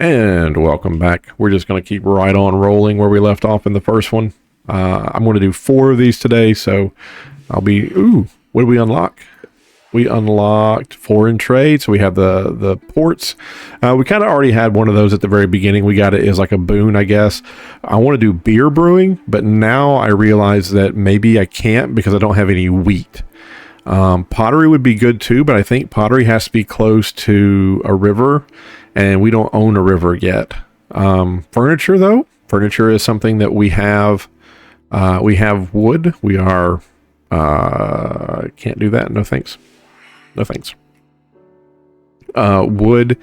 And welcome back. We're just going to keep right on rolling where we left off in the first one. I'm going to do 4 of these today, so I'll be... Ooh, what did we unlock? We unlocked foreign trade, so we have the ports. We kind of already had one of those at the very beginning. We got it as like a boon, I guess. I want to do beer brewing, but now I realize that maybe I can't because I don't have any wheat. Pottery would be good too, but I think pottery has to be close to a river, and we don't own a river yet. Furniture, though, furniture is something that we have. We have wood. We are can't do that. No thanks. No thanks. Wood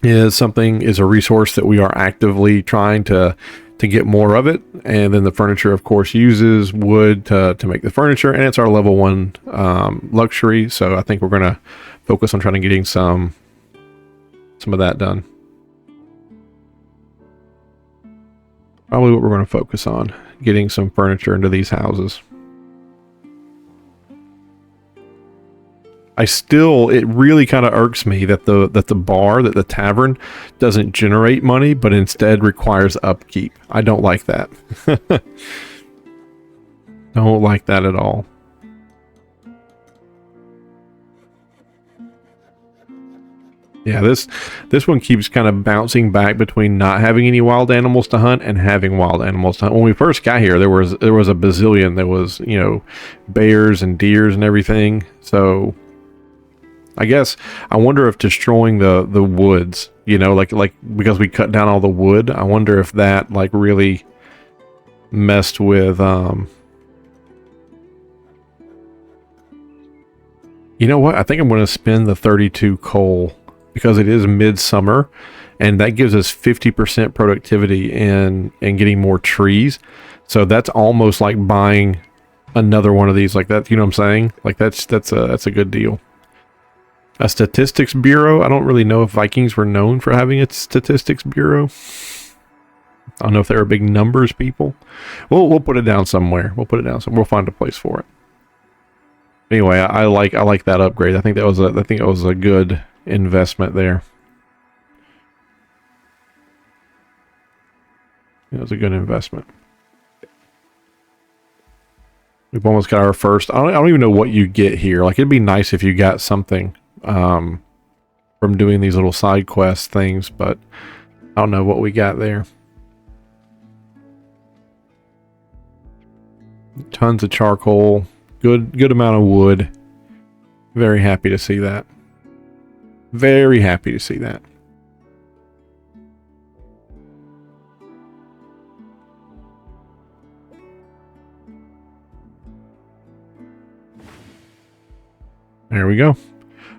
is a resource that we are actively trying to get more of it, and then the furniture, of course, uses wood to make the furniture, and it's our level 1 luxury. So I think we're going to focus on trying to getting some of that done. Probably what we're going to focus on, getting some furniture into these houses. It really kind of irks me that the tavern doesn't generate money, but instead requires upkeep. I don't like that. Don't like that at all. Yeah, this one keeps kind of bouncing back between not having any wild animals to hunt and having wild animals to hunt. When we first got here, there was a bazillion. There was, bears and deers and everything. So I guess I wonder if destroying the woods, like because we cut down all the wood, I wonder if that like really messed with you know what? I think I'm going to spend the 32 coal because it is midsummer, and that gives us 50% productivity in getting more trees. So that's almost like buying another one of these like that. You know what I'm saying? Like that's a good deal. A statistics bureau. I don't really know if Vikings were known for having a statistics bureau. I don't know if they were big numbers people. We'll put it down somewhere. We'll find a place for it. Anyway, I like that upgrade. I think that was a good investment there. It was a good investment. We've almost got our first. I don't even know what you get here. Like, it'd be nice if you got something from doing these little side quest things, but I don't know what we got there. Tons of charcoal, good amount of wood. Very happy to see that. Very happy to see that. There we go.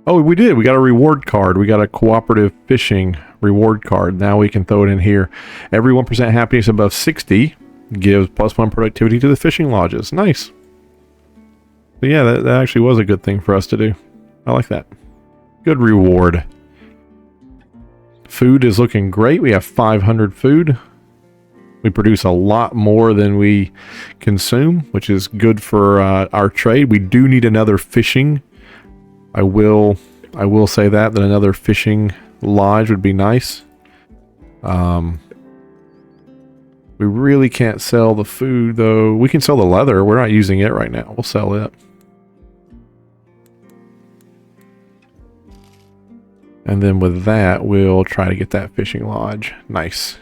Oh, we did. We got a reward card. We got a cooperative fishing reward card. Now we can throw it in here. Every 1% happiness above 60 gives +1 productivity to the fishing lodges. Nice. But yeah, that actually was a good thing for us to do. I like that. Good reward. Food is looking great. We have 500 food. We produce a lot more than we consume, which is good for our trade. We do need another fishing. I will say that another fishing lodge would be nice. We really can't sell the food, though. We can sell the leather. We're not using it right now. We'll sell it. And then with that, we'll try to get that fishing lodge. Nice.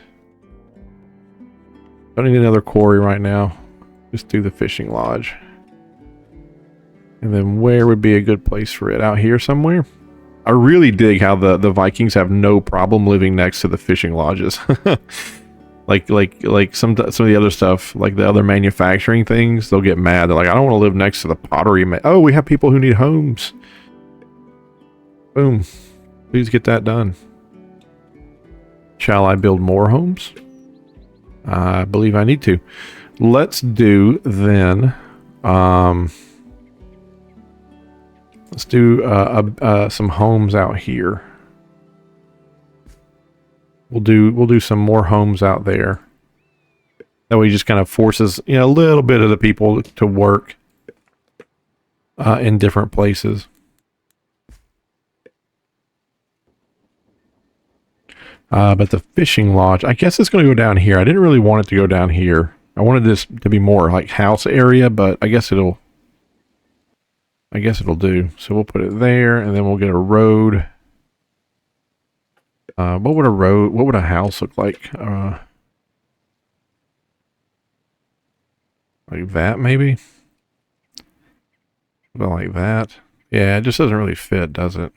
Don't need another quarry right now. Just do the fishing lodge. And then where would be a good place for it? Out here somewhere? I really dig how the Vikings have no problem living next to the fishing lodges. like some of the other stuff, like the other manufacturing things, they'll get mad. They're like, I don't want to live next to the pottery. Oh, we have people who need homes. Boom. Please get that done. Shall I build more homes? I believe I need to. Let's do then. Let's do some homes out here. We'll do some more homes out there. That way, just kind of forces a little bit of the people to work in different places. But the fishing lodge, I guess it's going to go down here. I didn't really want it to go down here. I wanted this to be more like house area, but I guess it'll do. So we'll put it there, and then we'll get a road. What would a house look like? Like that, maybe? About like that. Yeah, it just doesn't really fit, does it?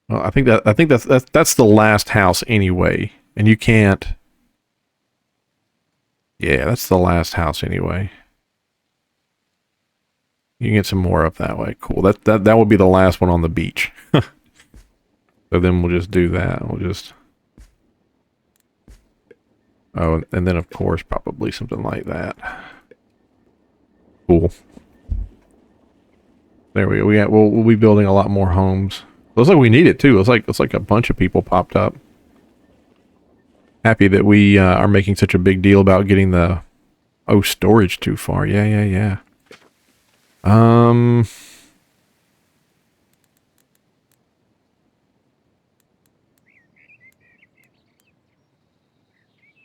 Well, I think that's the last house anyway, and you can't. Yeah, that's the last house anyway. You can get some more up that way. Cool. That would be the last one on the beach. So then we'll just do that. We'll just. Oh, and then of course probably something like that. Cool. There we go. We'll be building a lot more homes. Looks like we need it too. Looks like a bunch of people popped up. Happy that we are making such a big deal about getting the storage too far. Yeah.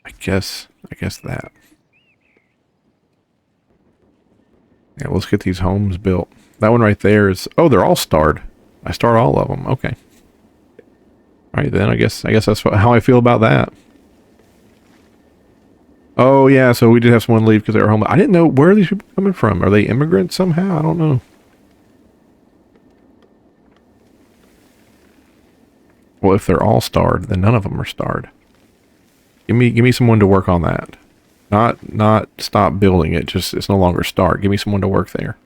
I guess that. Yeah, let's get these homes built. That one right there is, oh, they're all starred. I starred all of them. Okay. All right, then I guess that's how I feel about that. Oh yeah, so we did have someone leave because they were home. I didn't know, where are these people coming from? Are they immigrants somehow? I don't know. Well, if they're all starred, then none of them are starred. Give me someone to work on that. Not stop building it. Just it's no longer starred. Give me someone to work there.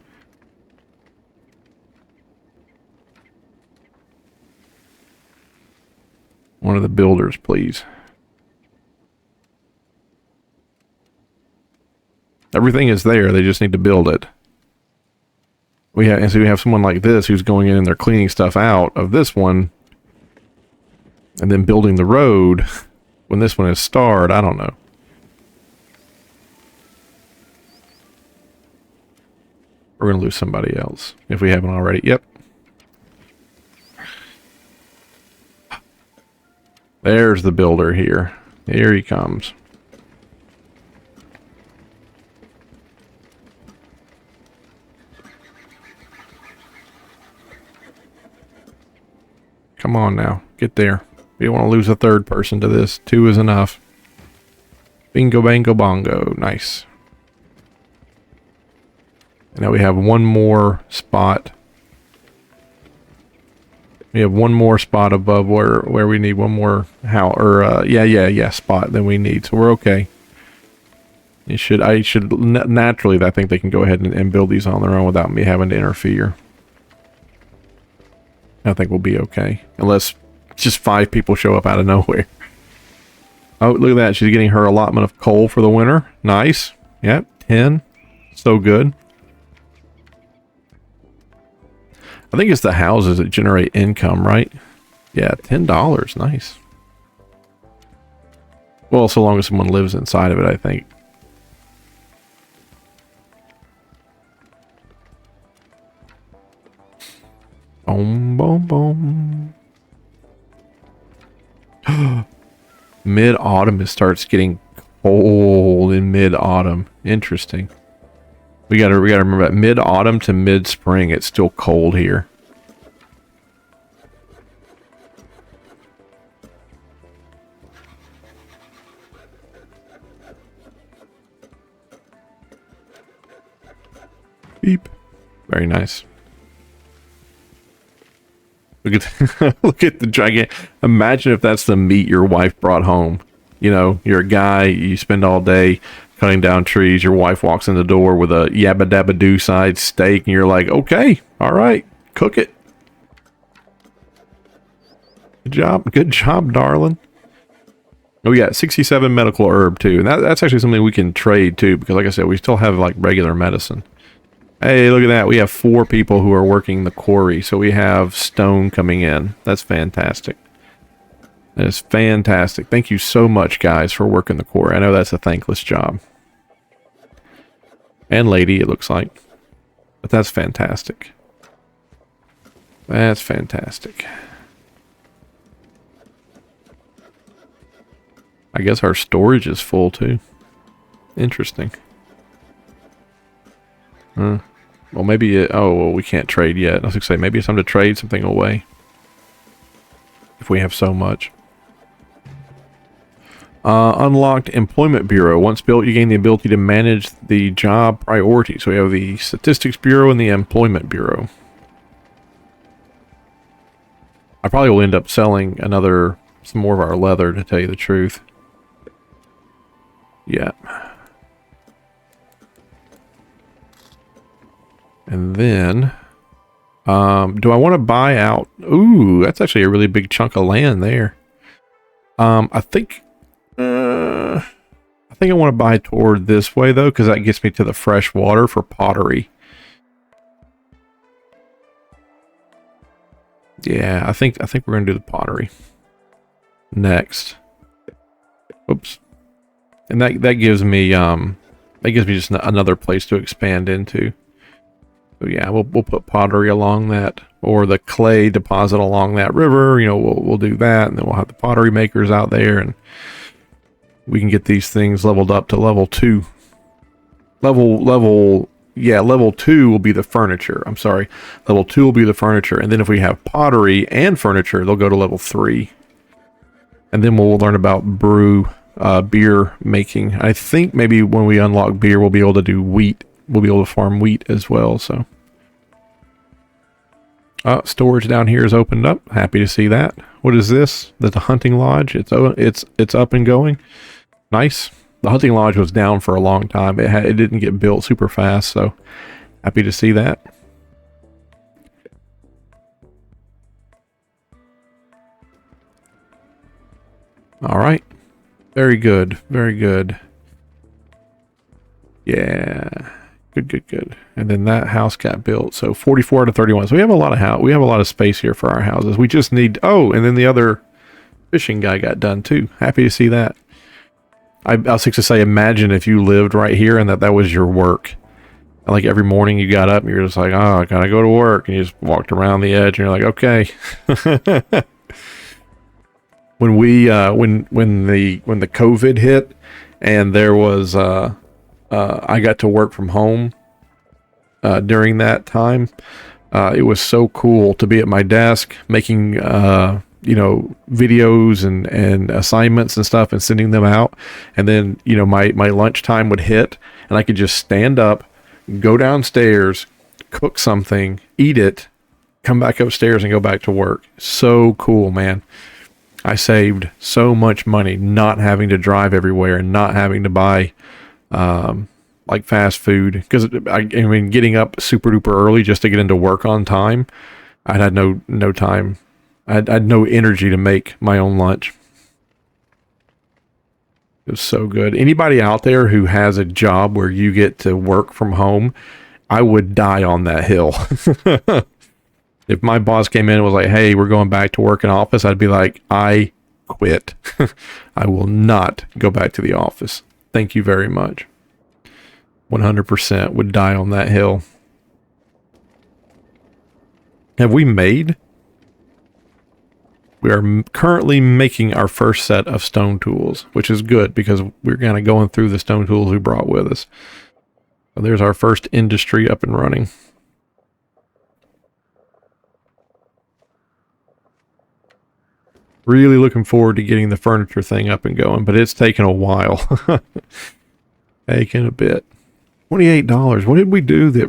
One of the builders, please. Everything is there. They just need to build it. We have someone like this who's going in and they're cleaning stuff out of this one, and then building the road when this one is starred. I don't know. We're going to lose somebody else if we haven't already. Yep. There's the builder here. Here he comes. Come on now. Get there. We don't want to lose a third person to this. 2 is enough. Bingo, bango, bongo. Nice. And now we have one more spot. We have one more spot above where we need one more spot than we need. So we're okay. Naturally, I think they can go ahead and build these on their own without me having to interfere. I think we'll be okay. Unless just 5 people show up out of nowhere. Oh, look at that. She's getting her allotment of coal for the winter. Nice. Yep, 10. So good. I think it's the houses that generate income, right? Yeah, $10. Nice. Well, so long as someone lives inside of it, I think. Boom, boom, boom. Mid-autumn, it starts getting cold in mid-autumn. Interesting. We gotta remember that mid-autumn to mid-spring, it's still cold here. Beep. Very nice. Look at look at the giant. Imagine if that's the meat your wife brought home. You know, you're a guy, you spend all day cutting down trees. Your wife walks in the door with a yabba dabba doo side steak, and you're like, okay, all right, cook it. Good job, darling. Oh, we got 67 medical herb too, and that's actually something we can trade too, because like I said, we still have like regular medicine. Hey, look at that. We have 4 people who are working the quarry. So we have stone coming in. That's fantastic. That is fantastic. Thank you so much, guys, for working the quarry. I know that's a thankless job. And lady, it looks like. But that's fantastic. That's fantastic. I guess our storage is full too. Interesting. Well, maybe it... Oh, well, we can't trade yet. I was going to say, maybe it's time to trade something away. If we have so much. Unlocked Employment Bureau. Once built, you gain the ability to manage the job priority. So we have the Statistics Bureau and the Employment Bureau. I probably will end up selling some more of our leather, to tell you the truth. Yeah. And then, do I want to buy out? Ooh, that's actually a really big chunk of land there. I think I want to buy toward this way though, because that gets me to the fresh water for pottery. Yeah, I think we're gonna do the pottery next. Oops. And that gives me just another place to expand into. So yeah, we'll put pottery along that, or the clay deposit along that river. You know, we'll do that, and then we'll have the pottery makers out there, and we can get these things leveled up to level 2. Level 2 will be the furniture. I'm sorry, level 2 will be the furniture, and then if we have pottery and furniture, they'll go to level 3, and then we'll learn about beer making. I think maybe when we unlock beer, we'll be able to do wheat. We'll be able to farm wheat as well. So, storage down here is opened up. Happy to see that. What is this? That's a hunting lodge. It's up and going. Nice. The hunting lodge was down for a long time. It didn't get built super fast. So, happy to see that. All right. Very good. Very good. Yeah. Good. And then that house got built. So 44 out of 31. So we have a lot of space here for our houses. We just need... Oh, and then the other fishing guy got done too. Happy to see that. I was going to say, imagine if you lived right here and that was your work. Like every morning you got up and you're just like, oh, I gotta go to work. And you just walked around the edge and you're like, okay. When the COVID hit and there was... I got to work from home during that time. It was so cool to be at my desk making, videos and assignments and stuff and sending them out. And then, my lunchtime would hit and I could just stand up, go downstairs, cook something, eat it, come back upstairs and go back to work. So cool, man. I saved so much money not having to drive everywhere and not having to buy like fast food, because I mean getting up super duper early just to get into work on time, I had no time. I had no energy to make my own lunch. It was so good. Anybody out there who has a job where you get to work from home, I would die on that hill. If my boss came in and was like, hey, we're going back to work in office, I'd be like, I quit. I will not go back to the office. Thank you very much. 100% would die on that hill. Have we made? We are currently making our first set of stone tools, which is good because we're kind of going through the stone tools we brought with us. So there's our first industry up and running. Really looking forward to getting the furniture thing up and going, but it's taken a while. Taking a bit. $28. What did we do that?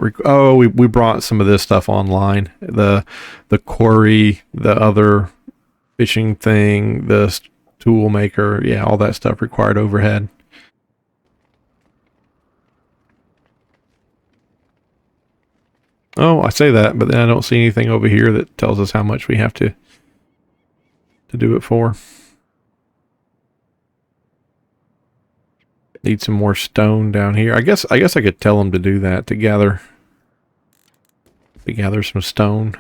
We brought some of this stuff online. The quarry, the other fishing thing, the tool maker. Yeah, all that stuff required overhead. Oh, I say that, but then I don't see anything over here that tells us how much we have to do it for. Need some more stone down here. I guess I could tell them to do that, to gather some stone.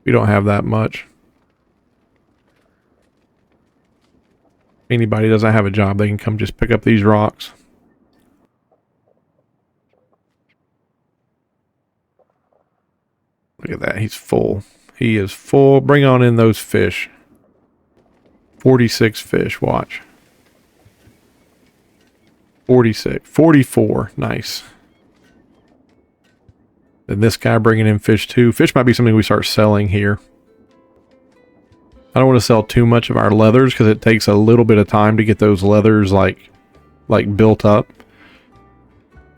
We don't have that much. If anybody doesn't have a job, they can come just pick up these rocks. Look at that, he's full. He is full. Bring on in those fish. 46 fish, watch. 46, 44. Nice. Then this guy bringing in fish too. Fish might be something we start selling here. I don't want to sell too much of our leathers because it takes a little bit of time to get those leathers like built up.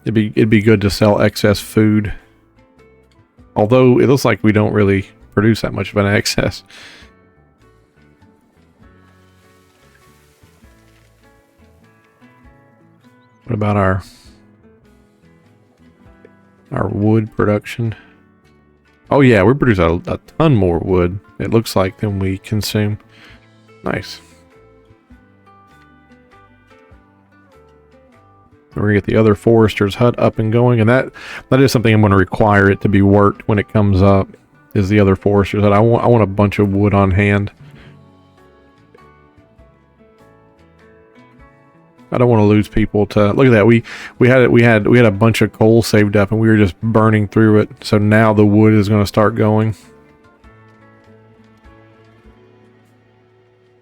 It'd be good to sell excess food. Although it looks like we don't really produce that much of an excess. What about our wood production? Oh yeah, we produce a ton more wood, it looks like, than we consume. Nice. We're gonna get the other forester's hut up and going, and that is something I'm going to require it to be worked when it comes up, is the other forester's hut. I want a bunch of wood on hand. I don't want to lose people to look at that. We had a bunch of coal saved up and we were just burning through it. So now the wood is going to start going.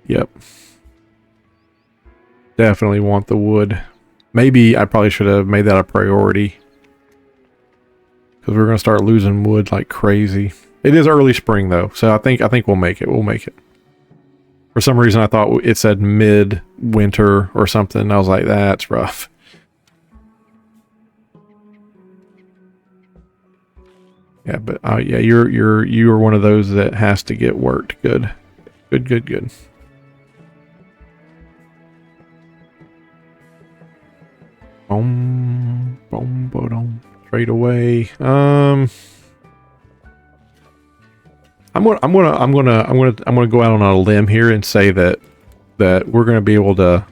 Yep. Definitely want the wood. Maybe I probably should have made that a priority, because we're going to start losing wood like crazy. It is early spring though, so I think we'll make it. We'll make it. For some reason, I thought it said mid-winter or something. I was like, that's rough. Yeah, but yeah, you are one of those that has to get worked. Good. Boom, boom, boom. Trade away. I'm gonna go out on a limb here and say that we're gonna be able to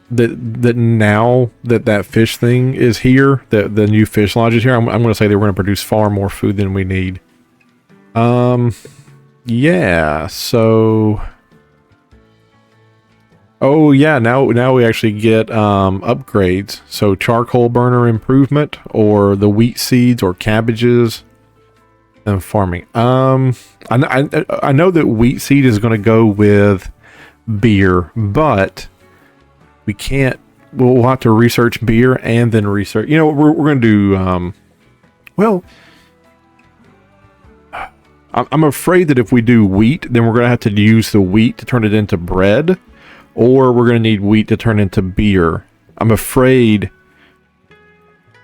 that now that fish thing is here, that the new fish lodge is here. I'm gonna say that we're gonna produce far more food than we need. Yeah. So. Oh yeah, now we actually get upgrades. So charcoal burner improvement, or the wheat seeds, or cabbages. And farming. I know that wheat seed is going to go with beer, but we can't. We'll have to research beer and then research. You know, we're going to do. Well, I'm afraid that if we do wheat, then we're going to have to use the wheat to turn it into bread, or we're going to need wheat to turn into beer. I'm afraid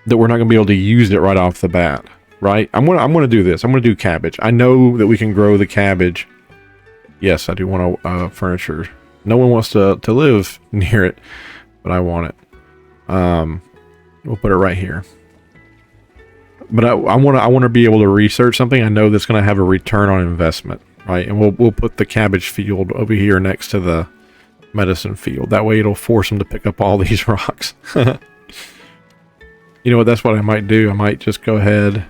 that we're not going to be able to use it right off the bat. Right? I'm gonna do this. I'm gonna do cabbage. I know that we can grow the cabbage. Yes, I do want furniture. No one wants to live near it, but I want it. We'll put it right here. But I want to be able to research something I know that's gonna have a return on investment, right? And we'll put the cabbage field over here next to the medicine field. That way it'll force them to pick up all these rocks. You know what? That's what I might do. I might just go ahead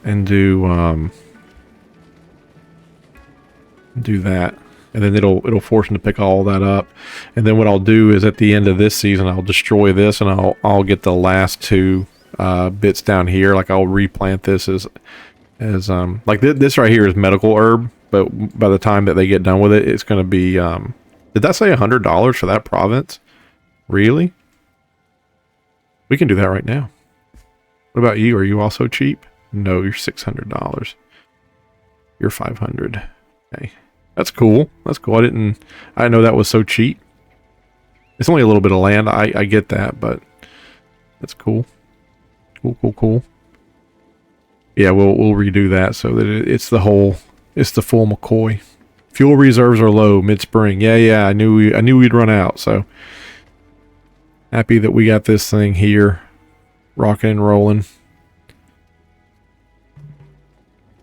and do that, and then it'll force them to pick all that up. And then what I'll do is at the end of this season, I'll destroy this, and I'll get the last two bits down here. Like I'll replant this as like this right here is medical herb, but by the time that they get done with it, it's going to be did that say $100 for that province? Really? We can do that right now. What about you? Are you also cheap? No, you're $600. You're $500. Okay, that's cool. That's cool. I didn't know that was so cheap. It's only a little bit of land. I get that, but that's cool. Cool. Yeah, we'll redo that so that it's the full McCoy. Fuel reserves are low mid-spring. Yeah. I knew we'd run out. So happy that we got this thing here, rocking and rolling.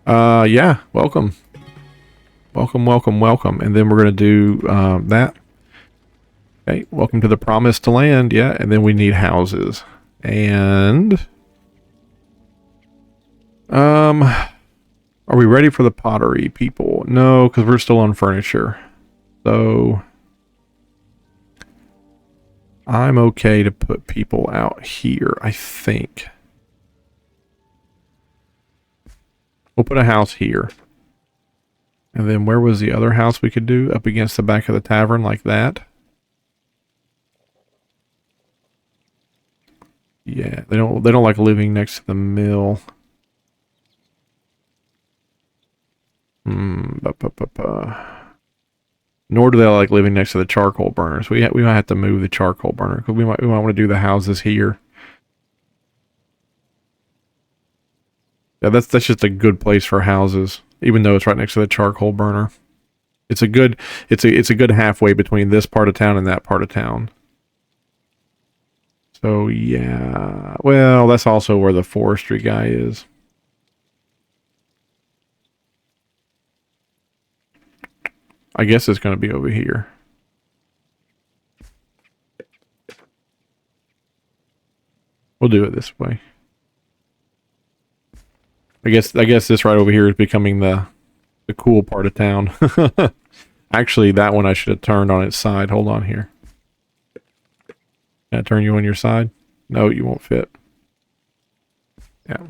Yeah, welcome. And then we're going to do that. Okay, welcome to the promised land. Yeah, and then we need houses. And are we ready for the pottery, people? No, because we're still on furniture. So I'm okay to put people out here, I think. We'll put a house here. And then where was the other house we could do? Up against the back of the tavern like that. Yeah, they don't like living next to the mill. Nor do they like living next to the charcoal burners. We might have to move the charcoal burner because we might want to do the houses here. Yeah, that's just a good place for houses, even though it's right next to the charcoal burner. It's a good halfway between this part of town and that part of town. So yeah, well, that's also where the forestry guy is. I guess it's going to be over here. We'll do it this way. I guess this right over here is becoming the cool part of town. Actually, that one I should have turned on its side. Hold on here. Can I turn you on your side? No, you won't fit. Yeah.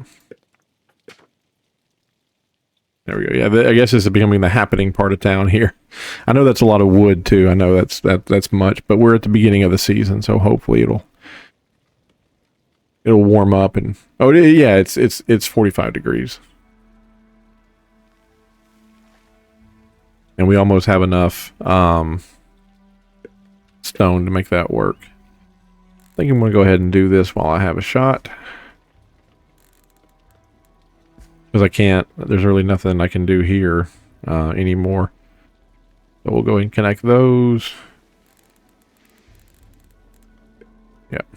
There we go. Yeah, I guess this is becoming the happening part of town here. I know that's a lot of wood too. I know that's much, but we're at the beginning of the season, so hopefully it'll warm up and yeah, it's 45 degrees. And we almost have enough stone to make that work. I think I'm going to go ahead and do this while I have a shot. Because I can't, there's really nothing I can do here anymore. So we'll go ahead and connect those. Yep.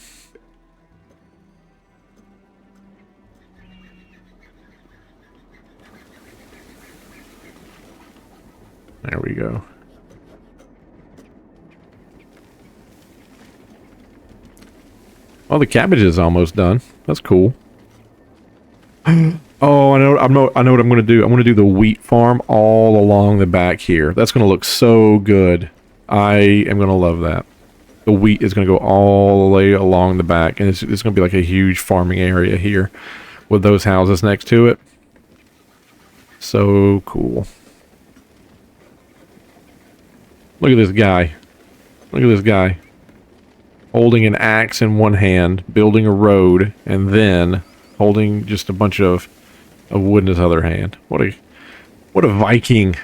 There we go. Well, the cabbage is almost done. That's cool. Oh, I know what I'm going to do. I'm going to do the wheat farm all along the back here. That's going to look so good. I am going to love that. The wheat is going to go all the way along the back, and it's going to be like a huge farming area here with those houses next to it. So cool. Look at this guy. Look at this guy. Holding an axe in one hand, building a road, and then holding just a bunch of wood in his other hand. What a Viking.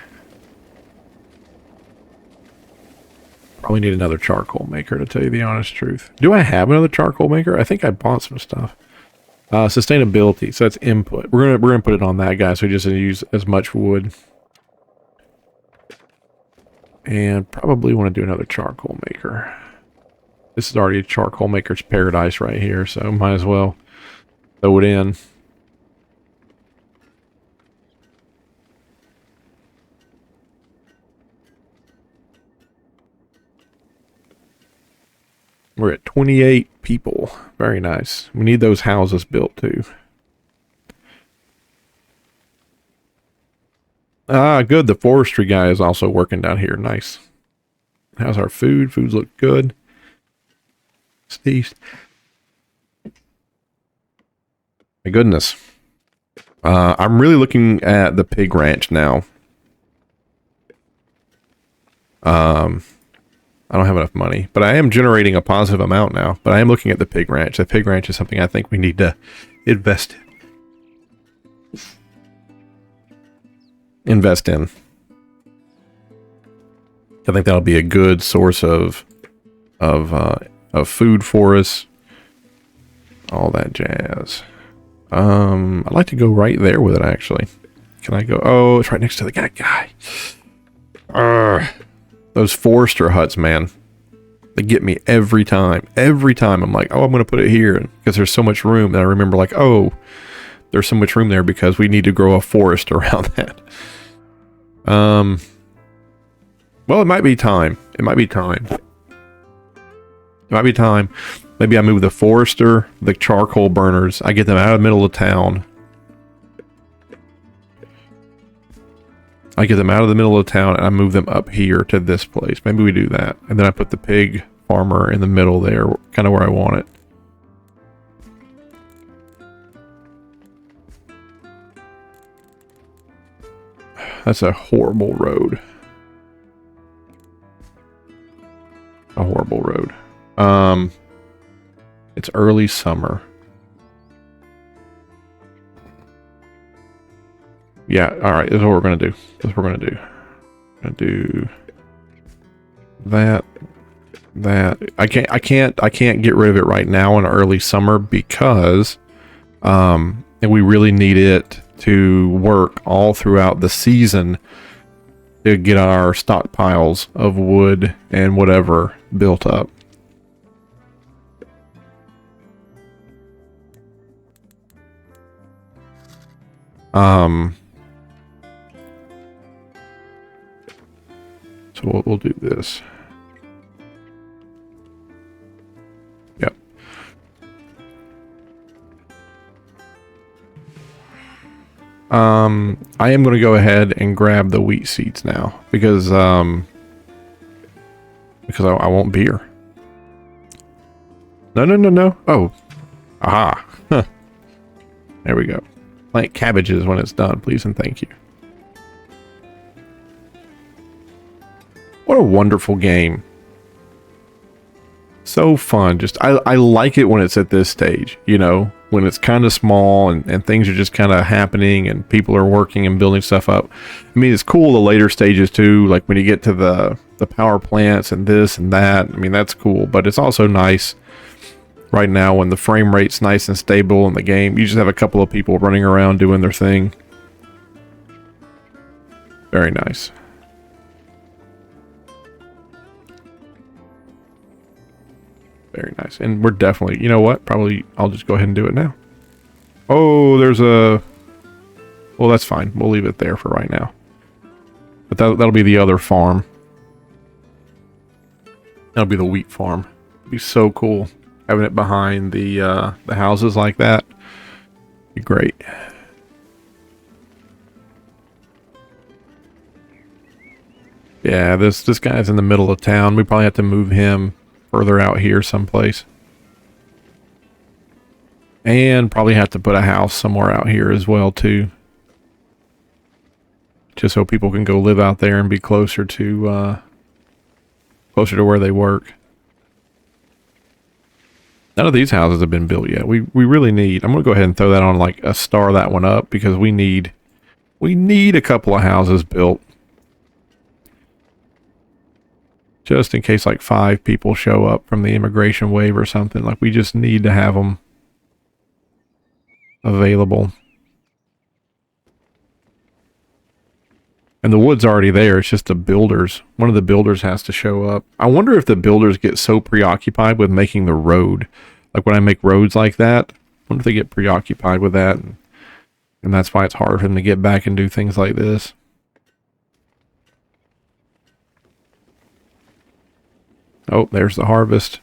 Probably need another charcoal maker, to tell you the honest truth. Do I have another charcoal maker? I think I bought some stuff. Sustainability, so that's input. We're gonna put it on that guy, so we just use as much wood. And probably want to do another charcoal maker. This is already a charcoal maker's paradise right here, so might as well throw it in. We're at 28 people. Very nice. We need those houses built too. Ah, good. The forestry guy is also working down here. Nice. How's our food? Foods look good. Steve. My goodness. I'm really looking at the pig ranch now. I don't have enough money, but I am generating a positive amount now. But I am looking at the pig ranch. The pig ranch is something I think we need to invest in. I think that'll be a good source of food for us. All that jazz. I'd like to go right there with it, actually. Can I go? Oh, it's right next to the guy. Those forester huts, man. They get me every time. Every time I'm like, oh, I'm going to put it here. Because there's so much room. And I remember like, oh, there's so much room there because we need to grow a forest around that. Well, it might be time. It might be time. Maybe I move the forester, the charcoal burners. I get them out of the middle of town. And I move them up here to this place. Maybe we do that. And then I put the pig farmer in the middle there, kind of where I want it. That's a horrible road. A horrible road. It's early summer. Yeah, alright, this is what we're gonna do. This is what we're gonna do. We're gonna do that. I can't get rid of it right now in early summer because and we really need it to work all throughout the season to get our stockpiles of wood and whatever built up. So we'll do this. Yep. I am going to go ahead and grab the wheat seeds now because I won't be here. No. Oh. Aha. Huh. There we go. Plant cabbages when it's done, please and thank you. What a wonderful game. So fun. Just I like it when it's at this stage, you know, when it's kind of small and things are just kind of happening and people are working and building stuff up. I mean, it's cool the later stages too, like when you get to the power plants and this and that. I mean, that's cool, but it's also nice right now when the frame rate's nice and stable in the game. You just have a couple of people running around doing their thing. Very nice. Very nice. And we're definitely, you know what? Probably I'll just go ahead and do it now. Oh, there's a... Well, that's fine. We'll leave it there for right now. But that'll be the other farm. That'll be the wheat farm. It'd be so cool. Having it behind the houses like that. Be great. Yeah, this guy's in the middle of town. We probably have to move him further out here someplace. And probably have to put a house somewhere out here as well too. Just so people can go live out there and be closer to where they work. None of these houses have been built yet. We really need, I'm gonna go ahead and throw that on like a star that one up because we need a couple of houses built. Just in case like 5 people show up from the immigration wave or something. Like we just need to have them available. And the wood's already there. It's just the builders. One of the builders has to show up. I wonder if the builders get so preoccupied with making the road. Like when I make roads like that, I wonder if they get preoccupied with that. And that's why it's hard for them to get back and do things like this. Oh, there's the harvest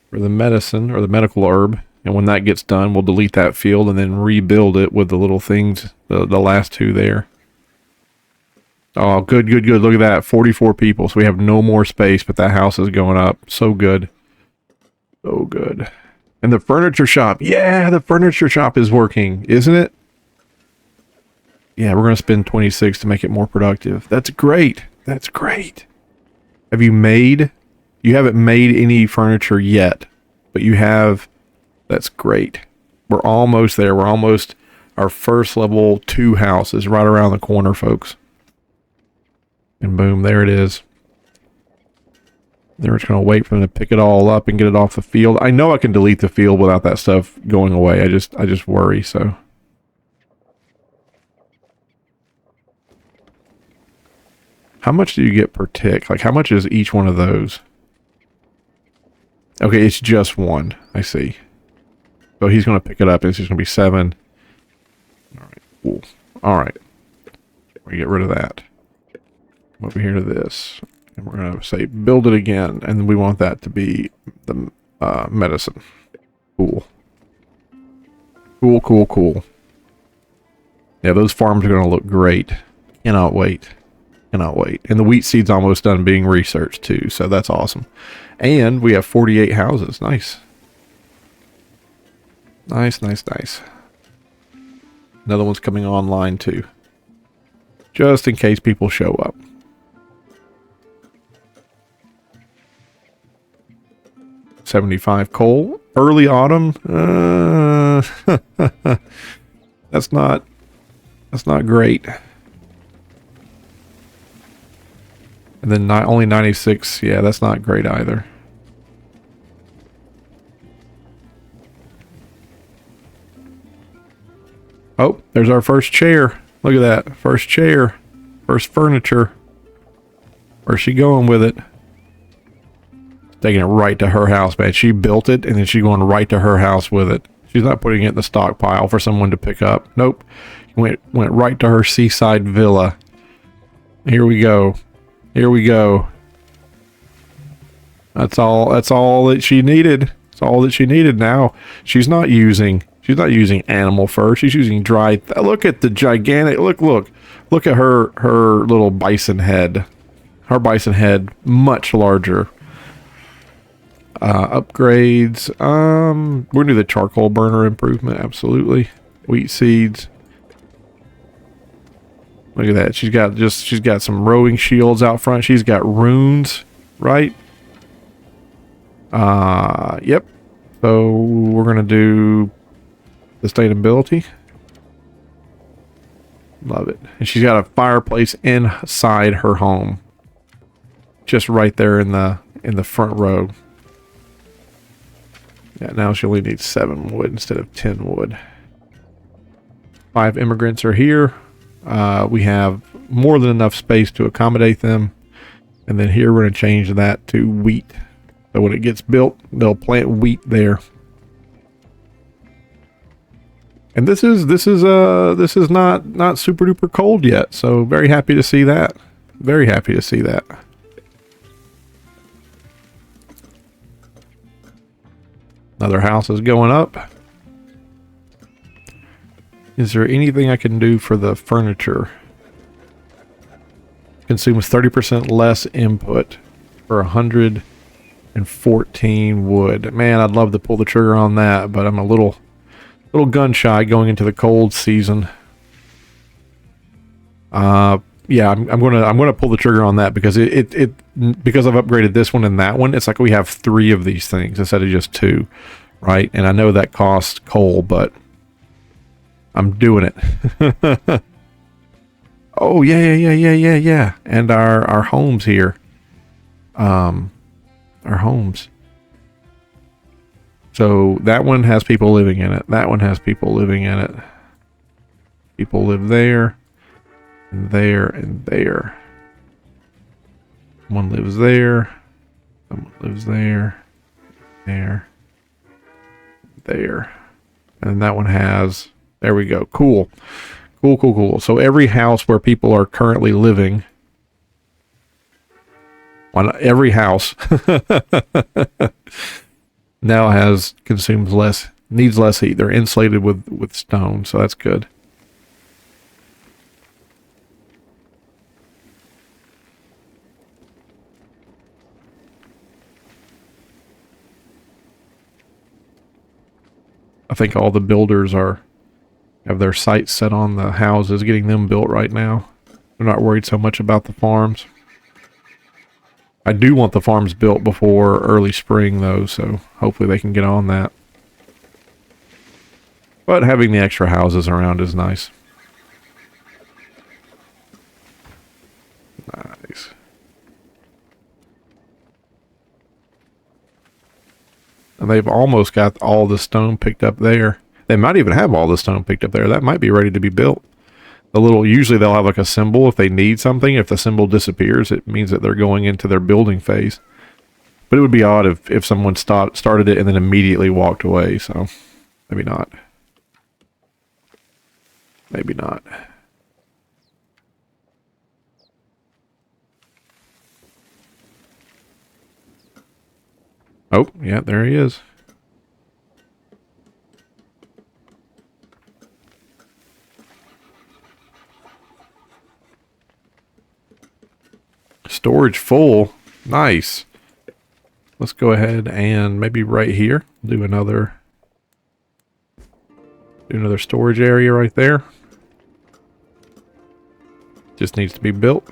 for the medicine or the medical herb. And when that gets done, we'll delete that field and then rebuild it with the little things, the last 2 there. Oh, good. Look at that. 44 people. So we have no more space, but that house is going up. So good. So good. And the furniture shop. Yeah, the furniture shop is working, isn't it? Yeah, we're going to spend 26 to make it more productive. That's great. That's great. Have you made... You haven't made any furniture yet, but you have... That's great. We're almost there. We're almost... Our first level 2 house is right around the corner, folks. And boom, there it is. Then we're just going to wait for them to pick it all up and get it off the field. I know I can delete the field without that stuff going away. I just worry, so... How much do you get per tick? Like, how much is each one of those? Okay, it's just 1. I see. So he's going to pick it up. It's just going to be 7. All right, cool. All right. We get rid of that. Over here to this. And we're going to say, build it again. And we want that to be the medicine. Cool. Cool. Yeah, those farms are going to look great. Cannot wait. Cannot wait. And the wheat seed's almost done being researched too, so that's awesome. And we have 48 houses. Nice. Nice. Another one's coming online too. just in case people show up. $75 coal. Early autumn. That's not great. And then only 96. Yeah, that's not great either. Oh, there's our first chair. Look at that. First chair. First furniture. Where's she going with it? Taking it right to her house, man. She built it, and then she's going right to her house with it. She's not putting it in the stockpile for someone to pick up. Nope. Went right to her seaside villa. Here we go. Here we go. That's all that she needed. That's all that she needed. Now she's not using animal fur. She's using dried. Look at the gigantic. Look at her little bison head. Her bison head much larger. Upgrades. We're gonna do the charcoal burner improvement. Absolutely. Wheat seeds. Look at that. She's got some rowing shields out front. She's got runes, right? Yep. So we're gonna do sustainability. Love it. And she's got a fireplace inside her home. Just right there in the front row. Yeah, now she only needs 7 wood instead of 10 wood. 5 immigrants are here. We have more than enough space to accommodate them. And then here we're going to change that to wheat. So when it gets built, they'll plant wheat there. And this is not super duper cold yet. So very happy to see that. Very happy to see that. Another house is going up. Is there anything I can do for the furniture? Consumes 30% less input for 114 wood. Man, I'd love to pull the trigger on that, but I'm a little gun shy going into the cold season. Yeah, I'm gonna pull the trigger on that because because I've upgraded this one and that one. It's like we have 3 of these things instead of just 2, right? And I know that costs coal, but I'm doing it. Oh yeah. And our homes here, our homes. So that one has people living in it. That one has people living in it. People live there. And there and there. One lives there. Someone lives there. There. There. And that one has... There we go. Cool. Cool. So every house where people are currently living... every house... now needs less heat. They're insulated with stone, so that's good. I think all the builders have their sights set on the houses, getting them built right now. They're not worried so much about the farms. I do want the farms built before early spring, though, so hopefully they can get on that. But having the extra houses around is nice. Nice. And they've almost got all the stone picked up there. They might even have all the stone picked up there. That might be ready to be built. Usually they'll have like a symbol if they need something. If the symbol disappears, it means that they're going into their building phase. But it would be odd if someone started it and then immediately walked away. So maybe not. Maybe not. Oh, yeah, there he is. Storage full. Nice. Let's go ahead and maybe right here do another storage area right there. just needs to be built.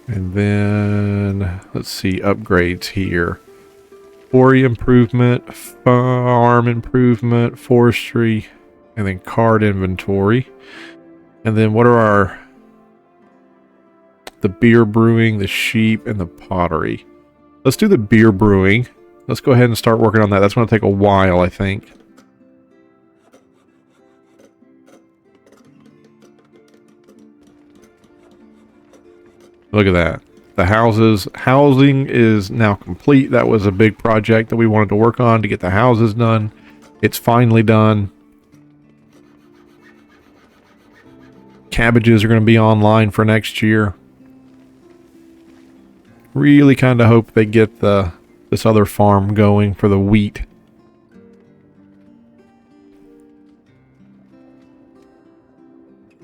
And then, let's see, upgrades here. Quarry improvement, farm improvement, forestry, and then card inventory. And then what are the beer brewing, the sheep, and the pottery. Let's do the beer brewing. Let's go ahead and start working on that. That's going to take a while, I think. Look at that. The housing is now complete. That was a big project that we wanted to work on to get the houses done. It's finally done. Cabbages are going to be online for next year. Really kind of hope they get this other farm going for the wheat.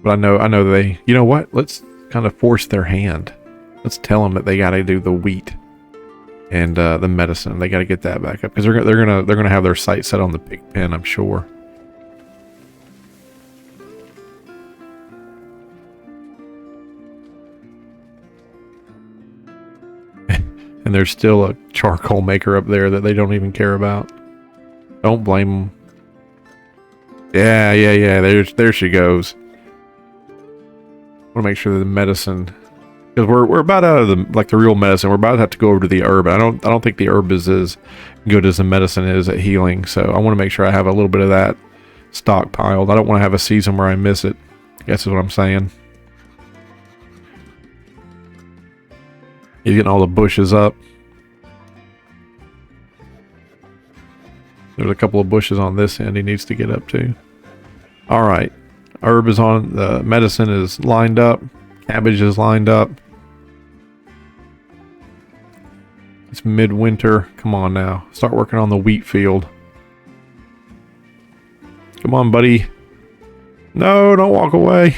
But I know they, you know what? Let's kind of force their hand. Let's tell them that they got to do the wheat and the medicine. They got to get that back up because they're gonna have their sight set on the pig pen, I'm sure. And there's still a charcoal maker up there that they don't even care about. Don't blame them. Yeah. There she goes. I want to make sure that the medicine, because we're about out of the real medicine. We're about to have to go over to the herb. I don't think the herb is as good as the medicine is at healing. So I want to make sure I have a little bit of that stockpiled. I don't want to have a season where I miss it. I guess is what I'm saying. He's getting all the bushes up. There's a couple of bushes on this end he needs to get up to. All right. Herb is on. The medicine is lined up. Cabbage is lined up. It's midwinter. Come on now. Start working on the wheat field. Come on, buddy. No, don't walk away.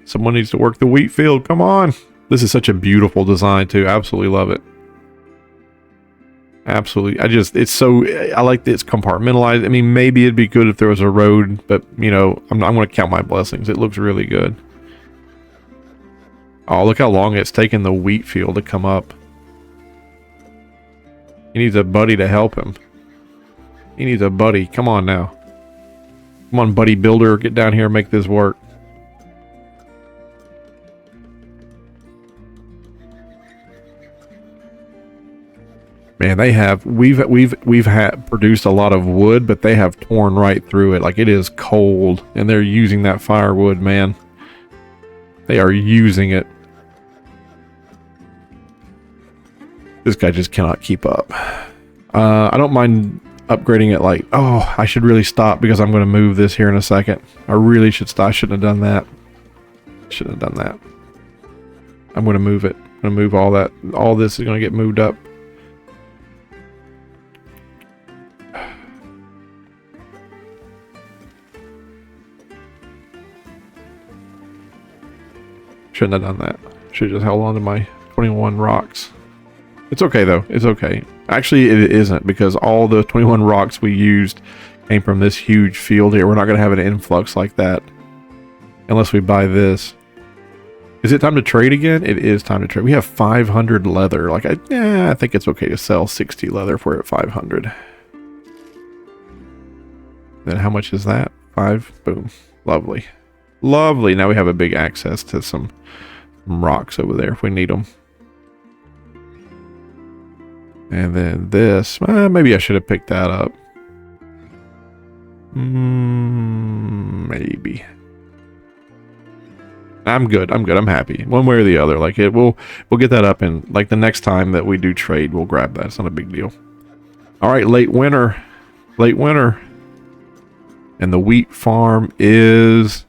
Someone needs to work the wheat field. Come on. This is such a beautiful design too. Absolutely love it. Absolutely. I like that it's compartmentalized. I mean, maybe it'd be good if there was a road, but you know, I'm going to count my blessings. It looks really good. Oh, look how long it's taken the wheat field to come up. He needs a buddy to help him. He needs a buddy. Come on now. Come on, buddy builder. Get down here and make this work. Man, we've had produced a lot of wood, but they have torn right through it. Like, it is cold, and they're using that firewood, man. They are using it. This guy just cannot keep up. I don't mind upgrading it. Like, oh, I should really stop because I'm going to move this here in a second. I really should stop. I shouldn't have done that. Shouldn't have done that. I'm going to move it. I'm going to move all that. All this is going to get moved up. Shouldn't have done that. Should have just held on to my 21 rocks. It's okay though. It's okay. Actually, it isn't, because all the 21 rocks we used came from this huge field here. We're not going to have an influx like that unless we buy this. Is it time to trade again? It is time to trade. We have 500 leather. Like, I think it's okay to sell 60 leather if we're at 500. Then how much is that? 5. Boom. Lovely. Lovely. Now we have a big access to some rocks over there if we need them. And then this. Maybe I should have picked that up. Maybe. I'm good. I'm happy. One way or the other. Like, we'll get that up, and like the next time that we do trade, we'll grab that. It's not a big deal. All right, late winter. Late winter. And the wheat farm is...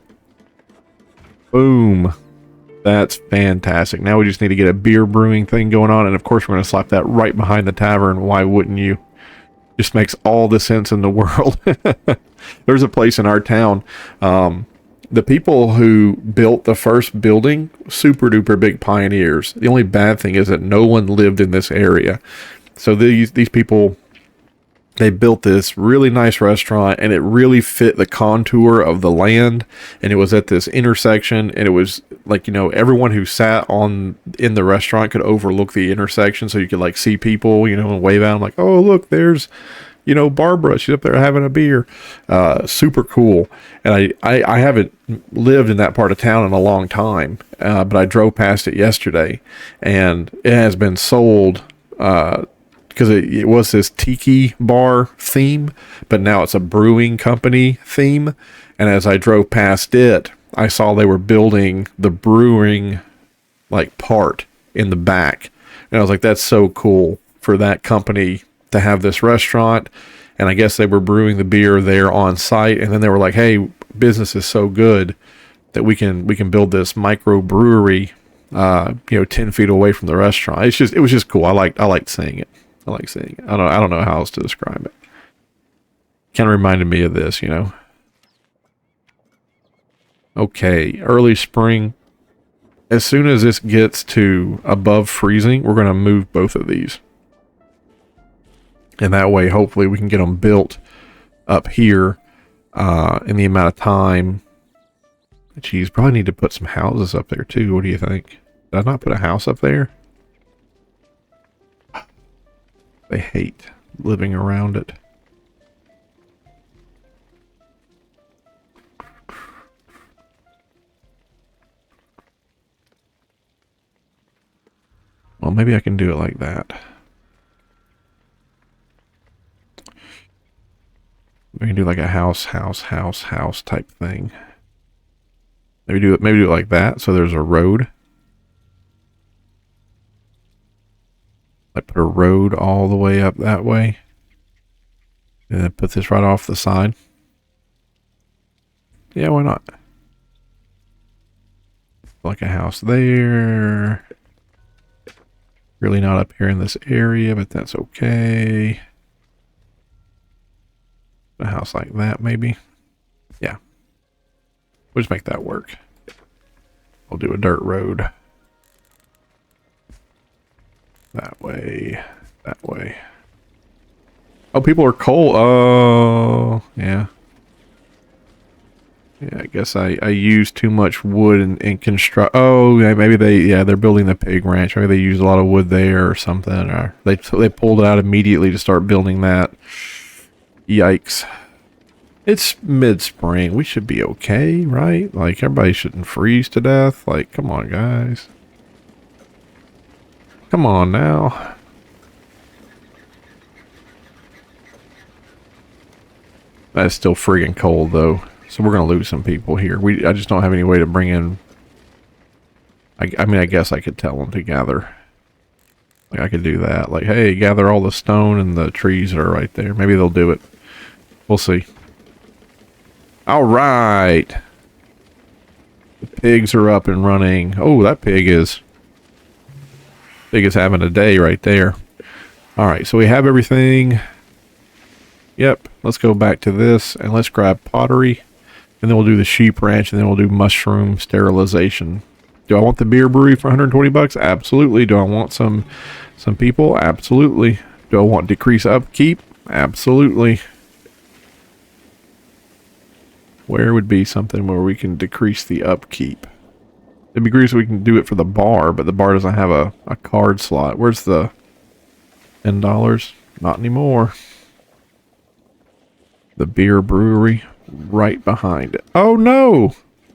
Boom. That's fantastic. Now we just need to get a beer brewing thing going on. And of course, we're going to slap that right behind the tavern. Why wouldn't you? Just makes all the sense in the world. There's a place in our town. The people who built the first building, super duper big pioneers. The only bad thing is that no one lived in this area. So these people, they built this really nice restaurant, and it really fit the contour of the land, and it was at this intersection, and it was like, everyone who sat in the restaurant could overlook the intersection, so you could like see people, and wave at them like, oh, look, there's, Barbara, she's up there having a beer. Super cool. And I haven't lived in that part of town in a long time, but I drove past it yesterday, and it has been sold, because it was this tiki bar theme, but now it's a brewing company theme. And as I drove past it, I saw they were building the brewing like part in the back. And I was like, that's so cool for that company to have this restaurant. And I guess they were brewing the beer there on site. And then they were like, hey, business is so good that we can build this micro brewery, 10 feet away from the restaurant. It was just cool. I liked seeing it. I like seeing it. I don't know how else to describe it. Kind of reminded me of this, Okay, early spring. As soon as this gets to above freezing, we're going to move both of these. And that way, hopefully, we can get them built up here in the amount of time. Geez, probably need to put some houses up there, too. What do you think? Did I not put a house up there? They hate living around it. Well, maybe I can do it like that. We can do like a house type thing. Maybe do it like that, so there's a road. I put a road all the way up that way. And then put this right off the side. Yeah, why not? Like a house there. Really not up here in this area, but that's okay. A house like that, maybe. Yeah. We'll just make that work. I'll do a dirt road. That way. That way. Oh, people are cold. Oh, yeah. Yeah, I guess I used too much wood and construct. Oh, yeah, maybe they're building the pig ranch. Maybe they used a lot of wood there or something. Or they pulled it out immediately to start building that. Yikes. It's mid-spring. We should be okay, right? Like, everybody shouldn't freeze to death. Like, come on, guys. Come on now. That's still friggin' cold, though. So we're going to lose some people here. I just don't have any way to bring in... I mean, I guess I could tell them to gather. Like, I could do that. Like, hey, gather all the stone and the trees that are right there. Maybe they'll do it. We'll see. All right. The pigs are up and running. Oh, that pig is having a day right there. All right, so we have everything. Yep, let's go back to this and let's grab pottery. And then we'll do the sheep ranch, and then we'll do mushroom sterilization. Do I want the beer brewery for 120 bucks? Absolutely. Do I want some people? Absolutely. Do I want decrease upkeep? Absolutely. Where would be something where we can decrease the upkeep? It'd be great if we can do it for the bar, but the bar doesn't have a card slot. Where's the $10? Not anymore. The beer brewery right behind it. Oh no!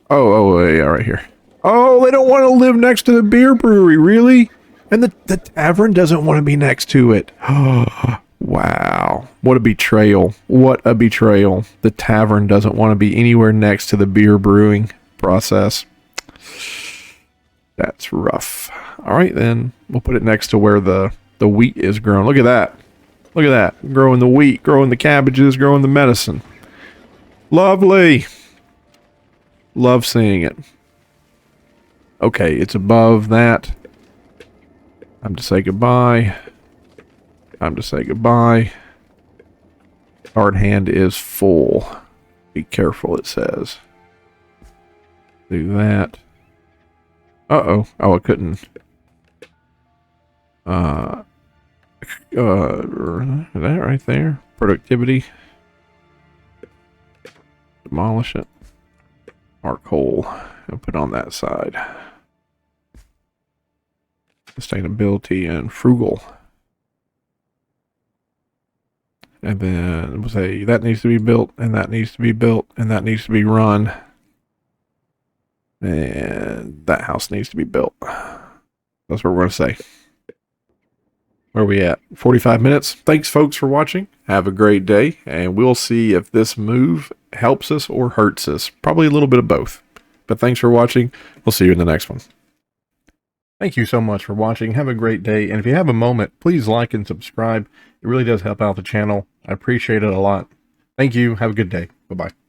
Oh yeah, right here. Oh, they don't want to live next to the beer brewery, really? And the tavern doesn't want to be next to it. Wow. What a betrayal. What a betrayal. The tavern doesn't want to be anywhere next to the beer brewing process. That's rough. All right, then. We'll put it next to where the wheat is grown. Look at that. Look at that. Growing the wheat, growing the cabbages, growing the medicine. Lovely. Love seeing it. Okay, it's above that. Time to say goodbye. Time to say goodbye. Hard hand is full. Be careful, it says. Do that. Uh-oh. Oh, I couldn't. That right there. Productivity. Demolish it. Mark hole. And put on that side. Sustainability and frugal. And then we'll say that needs to be built, and that needs to be built, and that needs to be run. And that house needs to be built. That's what we're going to say. Where are we at? 45 minutes. Thanks, folks, for watching. Have a great day, and we'll see if this move helps us or hurts us. Probably a little bit of both. But thanks for watching. We'll see you in the next one. Thank you so much for watching. Have a great day. And if you have a moment, please like and subscribe. It really does help out the channel. I appreciate it a lot. Thank you. Have a good day. Bye-bye.